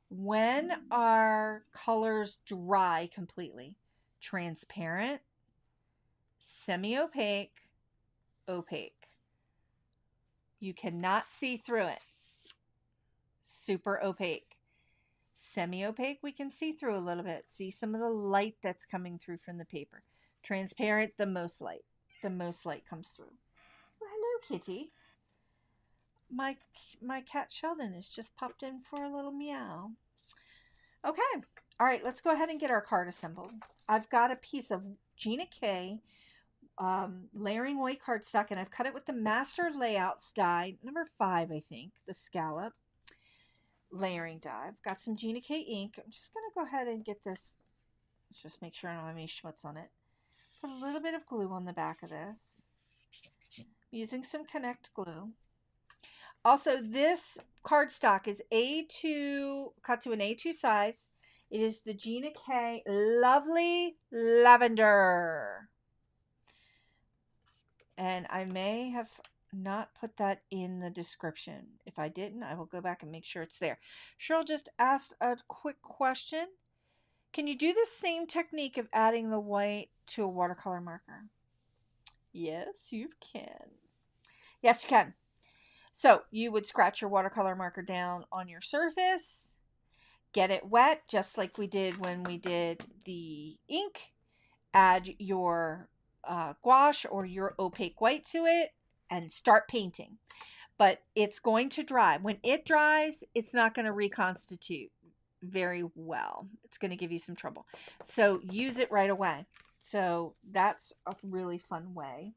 when our colors dry completely. Transparent, semi-opaque, opaque. You cannot see through it. Super opaque. Semi-opaque, we can see through a little bit. See some of the light that's coming through from the paper. Transparent, the most light. The most light comes through. Well, hello, kitty. My cat Sheldon has just popped in for a little meow. Okay. All right, let's go ahead and get our card assembled. I've got a piece of Gina K layering white cardstock, and I've cut it with the Master Layouts die, number 5, I think, the scallop layering die. I've got some Gina K ink. I'm just going to go ahead and get this. Let's just make sure I don't have any schmutz on it. Put a little bit of glue on the back of this. I'm using some Connect glue. Also, this cardstock is A2, cut to an A2 size. It is the Gina K Lovely Lavender. And I may have not put that in the description. If I didn't, I will go back and make sure it's there. Cheryl just asked a quick question. Can you do the same technique of adding the white to a watercolor marker? Yes, you can. Yes, you can. So you would scratch your watercolor marker down on your surface, get it wet, just like we did when we did the ink, add your gouache or your opaque white to it, and start painting. But it's going to dry. When it dries, it's not going to reconstitute very well. It's going to give you some trouble. So use it right away. So that's a really fun way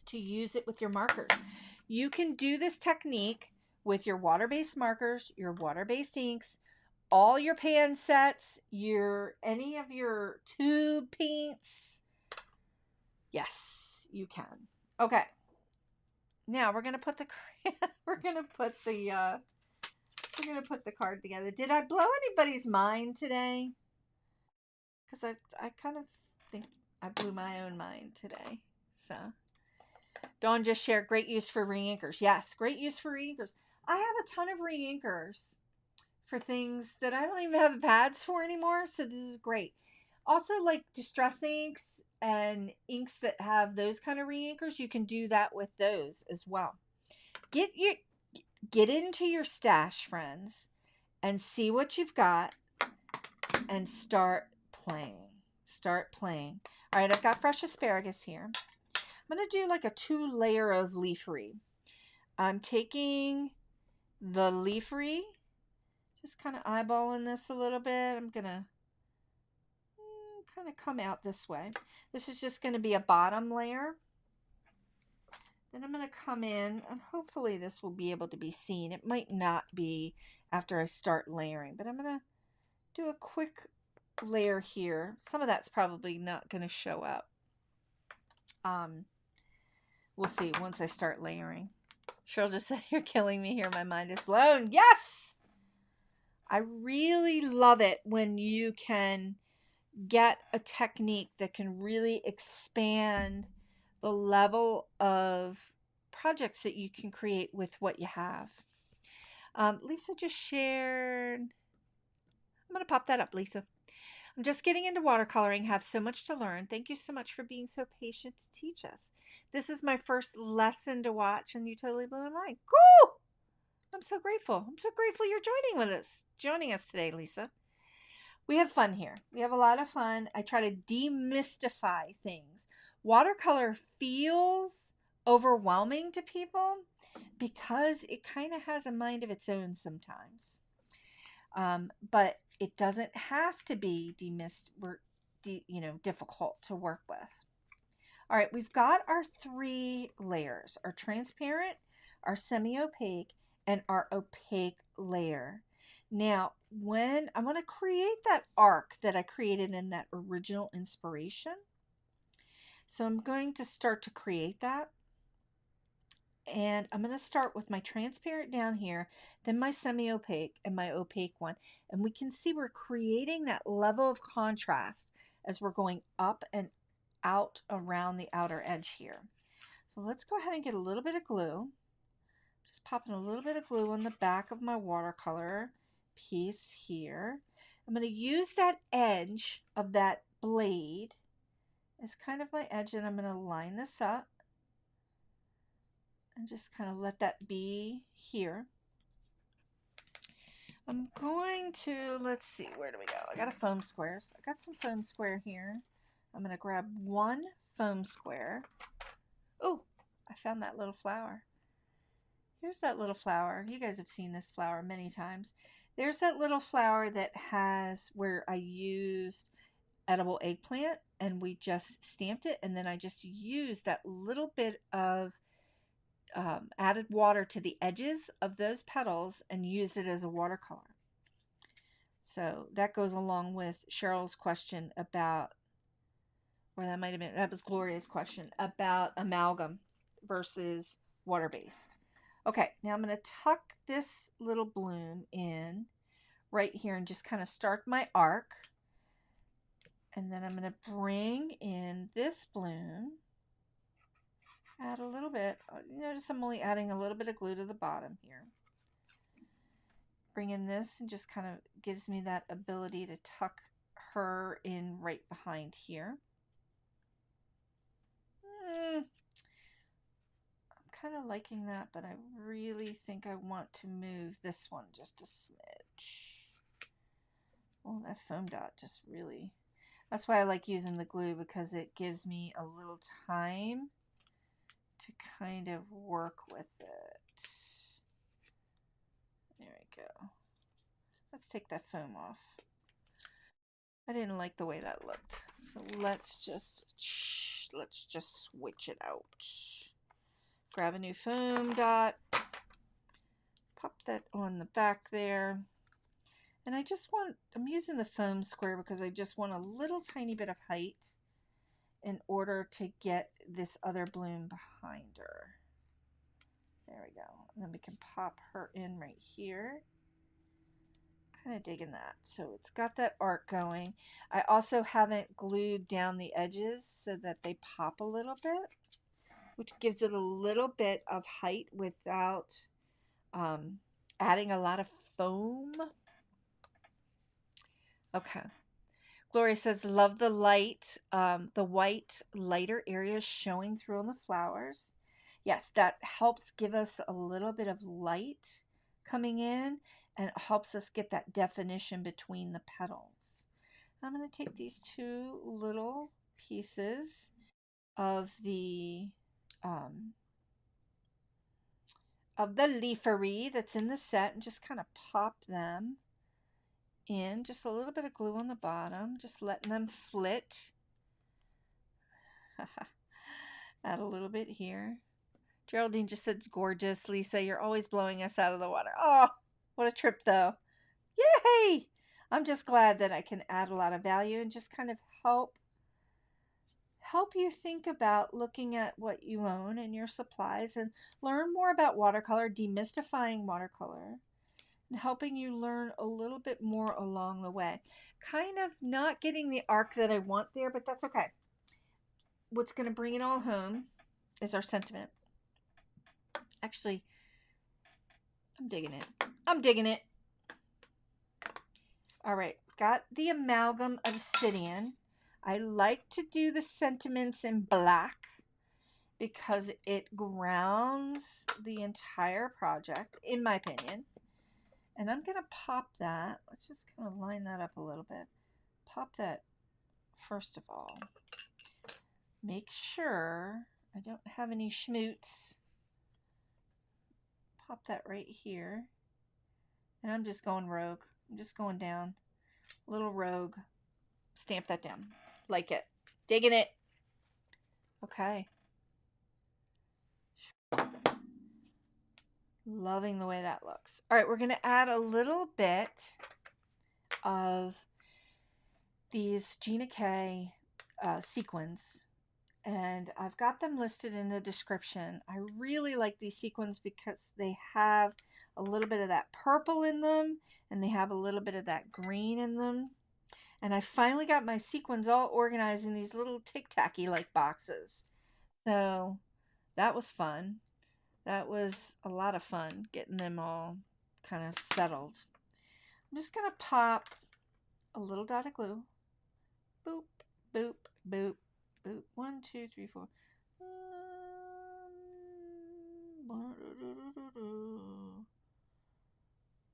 to use it with your markers. You can do this technique with your water-based markers, your water-based inks, all your pan sets, any of your tube paints. Yes, you can. Okay. Now we're gonna put the card together. Did I blow anybody's mind today? Because I kind of think I blew my own mind today. So. Dawn just shared great use for re-inkers. Yes, great use for re-inkers. I have a ton of re-inkers for things that I don't even have pads for anymore, so this is great. Also, like distress inks and inks that have those kind of re-inkers, you can do that with those as well. Get into your stash, friends, and see what you've got and start playing. Start playing. All right, I've got fresh asparagus here. I'm going to do like a 2-layer of leafery. I'm taking the leafery, just kind of eyeballing this a little bit. I'm going to kind of come out this way. This is just going to be a bottom layer. Then I'm going to come in, and hopefully this will be able to be seen. It might not be after I start layering, but I'm going to do a quick layer here. Some of that's probably not going to show up. We'll see once I start layering. Cheryl just said, "You're killing me here. My mind is blown." Yes! I really love it when you can get a technique that can really expand the level of projects that you can create with what you have. Lisa just shared. I'm going to pop that up, Lisa. I'm just getting into watercoloring, have so much to learn. Thank you so much for being so patient to teach us. This is my first lesson to watch, and you totally blew my mind. Cool! I'm so grateful. I'm so grateful you're joining us today, Lisa. We have fun here. We have a lot of fun. I try to demystify things. Watercolor feels overwhelming to people because it kind of has a mind of its own sometimes. But it doesn't have to be difficult to work with. All right, we've got our 3 layers, our transparent, our semi-opaque, and our opaque layer. Now, when I want to create that arc that I created in that original inspiration, so I'm going to start to create that. And I'm going to start with my transparent down here, then my semi-opaque and my opaque one. And we can see we're creating that level of contrast as we're going up and out around the outer edge here. So let's go ahead and get a little bit of glue. Just popping a little bit of glue on the back of my watercolor piece here. I'm going to use that edge of that blade as kind of my edge, and I'm going to line this up and just kind of let that be here. I'm going to, let's see, where do we go? I got a foam square. So I got some foam square here. I'm going to grab one foam square. Oh, I found that little flower. Here's that little flower. You guys have seen this flower many times. There's that little flower that has where I used edible eggplant and we just stamped it, and then I just used that little bit of added water to the edges of those petals and used it as a watercolor. So that goes along with Cheryl's question about, or that might have been, that was Gloria's question about amalgam versus water-based. Okay, now I'm going to tuck this little bloom in right here and just kind of start my arc. And then I'm going to bring in this bloom. Add a little bit. You notice I'm only adding a little bit of glue to the bottom here. Bring in this and just kind of gives me that ability to tuck her in right behind here. I'm kind of liking that, but I really think I want to move this one just a smidge. Oh, that foam dot just really... That's why I like using the glue, because it gives me a little time to kind of work with it. There we go. Let's take that foam off. I didn't like the way that looked, so let's just switch it out. Grab a new foam dot, pop that on the back there, and I'm using the foam square because I just want a little tiny bit of height in order to get this other bloom behind her. There we go. And then we can pop her in right here. Kind of digging that. So it's got that arc going. I also haven't glued down the edges so that they pop a little bit, which gives it a little bit of height without adding a lot of foam. Okay. Gloria says, love the light, the white lighter areas showing through on the flowers. Yes, that helps give us a little bit of light coming in, and it helps us get that definition between the petals. I'm going to take these 2 little pieces of the leafery that's in the set and just kind of pop them in. Just a little bit of glue on the bottom, just letting them flit. Add a little bit here. Geraldine just said, gorgeous, Lisa. You're always blowing us out of the water. Oh, what a trip, though. Yay! I'm just glad that I can add a lot of value and just kind of help you think about looking at what you own and your supplies and learn more about watercolor, demystifying watercolor, and helping you learn a little bit more along the way. Kind of not getting the arc that I want there, but that's okay. What's going to bring it all home is our sentiment. Actually, I'm digging it. I'm digging it. All right, got the amalgam obsidian. I like to do the sentiments in black because it grounds the entire project, in my opinion. And I'm going to pop that. Let's just kind of line that up a little bit. Pop that first of all. Make sure I don't have any schmoots. Pop that right here. And I'm just going rogue. I'm just going down. Little rogue. Stamp that down. Like it. Digging it. Okay. Loving the way that looks. All right, we're going to add a little bit of these Gina K sequins. And I've got them listed in the description. I really like these sequins because they have a little bit of that purple in them and they have a little bit of that green in them. And I finally got my sequins all organized in these little tic-tacky like boxes. So that was fun. That was a lot of fun getting them all kind of settled. I'm just going to pop a little dot of glue. Boop, boop, boop. Boop. 1, 2, 3, 4.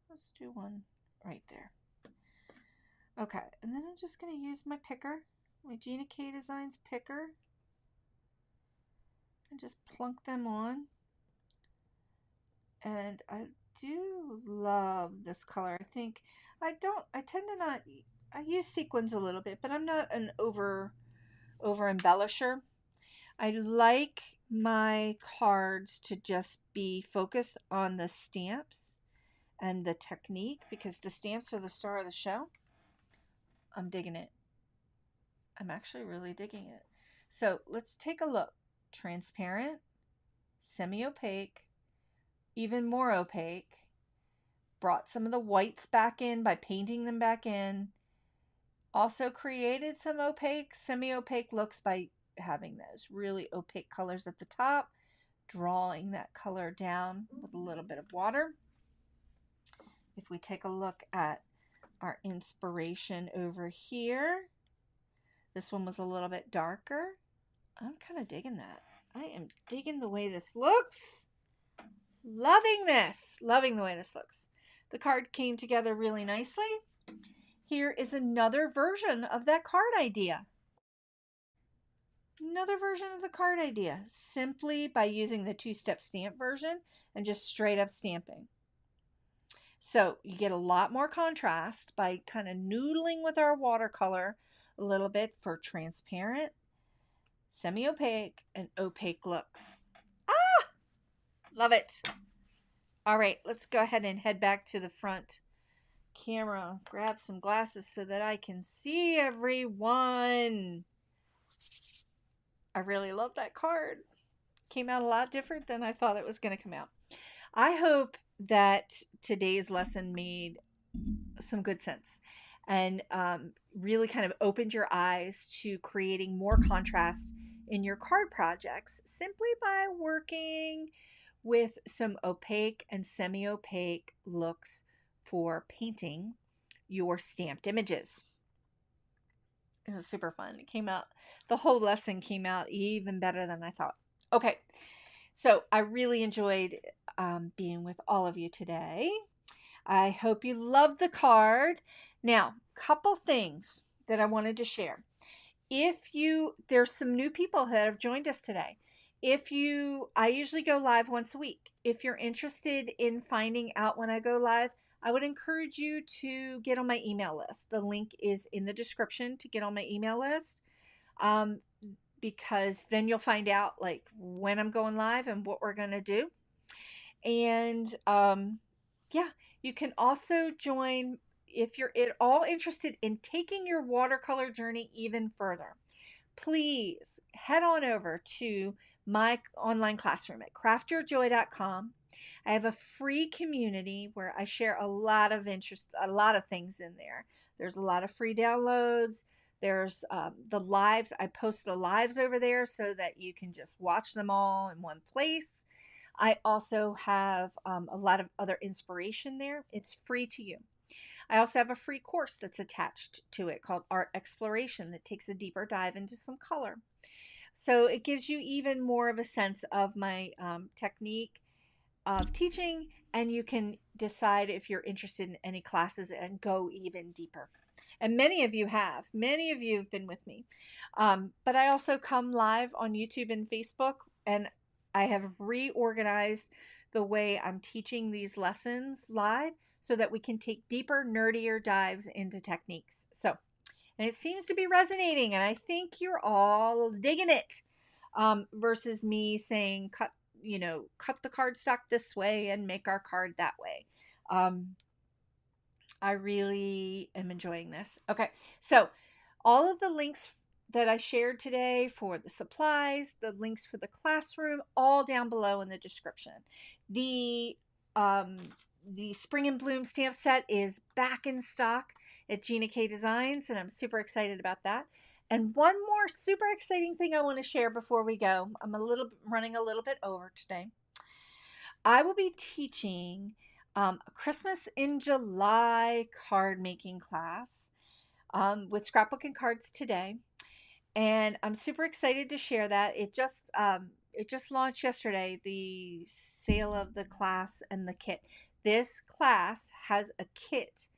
Let's do one right there. Okay, and then I'm just going to use my picker, my Gina K Designs picker, and just plunk them on. And I do love this color. I tend to not, I use sequins a little bit, but I'm not an over embellisher. I like my cards to just be focused on the stamps and the technique because the stamps are the star of the show. I'm digging it. I'm actually really digging it. So let's take a look. Transparent, semi-opaque, even more opaque. Brought some of the whites back in by painting them back in. Also created some opaque, semi-opaque looks by having those really opaque colors at the top, drawing that color down with a little bit of water. If we take a look at our inspiration over here, this one was a little bit darker. I'm kind of digging that. I am digging the way this looks. Loving this. Loving the way this looks. The card came together really nicely. Here is another version of that card idea. Another version of the card idea, simply by using the two-step stamp version and just straight up stamping. So you get a lot more contrast by kind of noodling with our watercolor a little bit for transparent, semi-opaque, and opaque looks. Ah! Love it. All right, let's go ahead and head back to the front camera. Grab some glasses so that I can see everyone. I really love that card. Came out a lot different than I thought it was going to come out. I hope that today's lesson made some good sense and really kind of opened your eyes to creating more contrast in your card projects simply by working with some opaque and semi-opaque looks for painting your stamped images. It was super fun. It came out, the whole lesson came out even better than I thought. Okay, so I really enjoyed being with all of you today. I hope you loved the card. Now, couple things that I wanted to share. There's some new people that have joined us today. I usually go live once a week. If you're interested in finding out when I go live, I would encourage you to get on my email list. The link is in the description to get on my email list, because then you'll find out like when I'm going live and what we're going to do. And yeah, you can also join if you're at all interested in taking your watercolor journey even further. Please head on over to my online classroom at craftyourjoy.com. I have a free community where I share a lot of things in there. There's a lot of free downloads. There's the lives. I post the lives over there so that you can just watch them all in one place. I also have a lot of other inspiration there. It's free to you. I also have a free course that's attached to it called Art Exploration that takes a deeper dive into some color. So it gives you even more of a sense of my technique of teaching, and you can decide if you're interested in any classes and go even deeper. And many of you have. Many of you have been with me. But I also come live on YouTube and Facebook, and I have reorganized the way I'm teaching these lessons live so that we can take deeper, nerdier dives into techniques. So, and it seems to be resonating, and I think you're all digging it. Versus me saying, cut the cardstock this way and make our card that way. I really am enjoying this. Okay, so all of the links that I shared today for the supplies, the links for the classroom, all down below in the description. The Spring and Bloom stamp set is back in stock at Gina K Designs, and I'm super excited about that. And one more super exciting thing I want to share before we go. I'm running a little bit over today. I will be teaching a Christmas in July card making class with scrapbook and cards today, and I'm super excited to share that. It just launched yesterday, the sale of the class and the kit. This class has a kit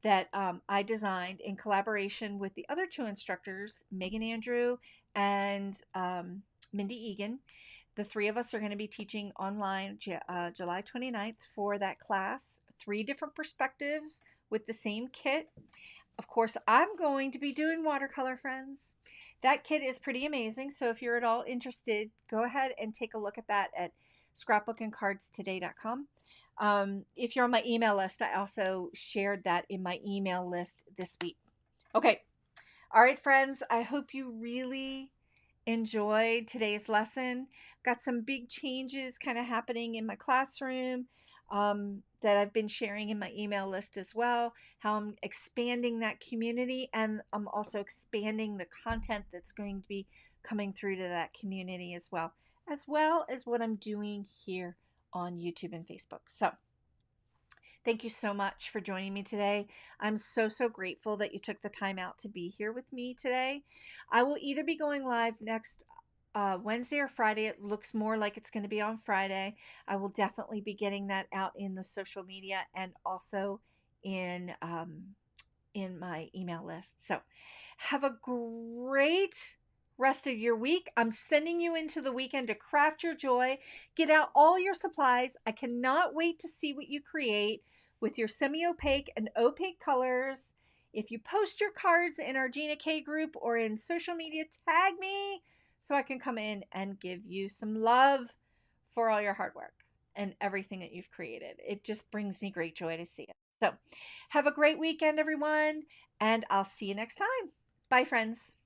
that I designed in collaboration with the other two instructors, Megan Andrew and Mindy Egan. The three of us are going to be teaching online July 29th for that class. 3 different perspectives with the same kit. Of course, I'm going to be doing watercolor, friends. That kit is pretty amazing, so if you're at all interested, go ahead and take a look at that at scrapbookandcardstoday.com. If you're on my email list, I also shared that in my email list this week. Okay. All right, friends, I hope you really enjoyed today's lesson. Got some big changes kind of happening in my classroom that I've been sharing in my email list as well, how I'm expanding that community, and I'm also expanding the content that's going to be coming through to that community as well as what I'm doing here on YouTube and Facebook. So thank you so much for joining me today. I'm so grateful that you took the time out to be here with me today. I will either be going live next Wednesday or Friday. It looks more like it's going to be on Friday. I will definitely be getting that out in the social media and also in my email list. So have a great rest of your week. I'm sending you into the weekend to craft your joy. Get out all your supplies. I cannot wait to see what you create with your semi-opaque and opaque colors. If you post your cards in our Gina K group or in social media, tag me so I can come in and give you some love for all your hard work and everything that you've created. It just brings me great joy to see it. So have a great weekend, everyone, and I'll see you next time. Bye, friends.